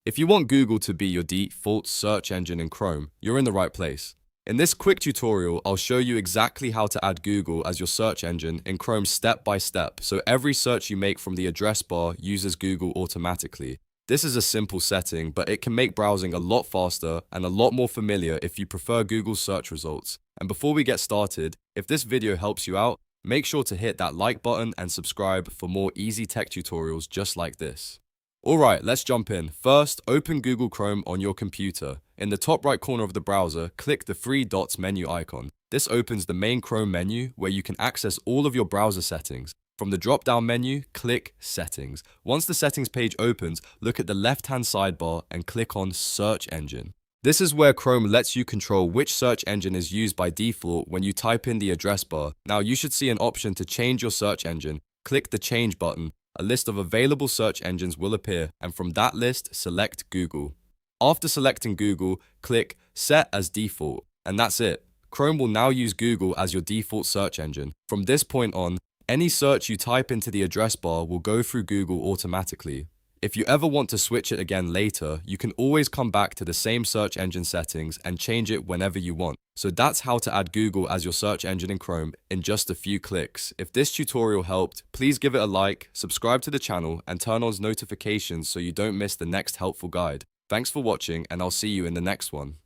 If you want Google to be your default search engine in Chrome, you're in the right place. In this quick tutorial, I'll show you exactly how to add Google as your search engine in Chrome step by step, so every search you make from the address bar uses Google automatically. This is a simple setting, but it can make browsing a lot faster and a lot more familiar if you prefer Google search results. And before we get started, if this video helps you out, make sure to hit that like button and subscribe for more easy tech tutorials just like this. Alright, let's jump in. First, open Google Chrome on your computer. In the top right corner of the browser, click the three dots menu icon. This opens the main Chrome menu where you can access all of your browser settings. From the drop-down menu, click Settings. Once the settings page opens, look at the left-hand sidebar and click on Search Engine. This is where Chrome lets you control which search engine is used by default when you type in the address bar. Now you should see an option to change your search engine. Click the Change button. A list of available search engines will appear, and from that list, select Google. After selecting Google, click Set as Default, and that's it. Chrome will now use Google as your default search engine. From this point on, any search you type into the address bar will go through Google automatically. If you ever want to switch it again later, you can always come back to the same search engine settings and change it whenever you want. So that's how to add Google as your search engine in Chrome in just a few clicks. If this tutorial helped, please give it a like, subscribe to the channel, and turn on notifications so you don't miss the next helpful guide. Thanks for watching, and I'll see you in the next one.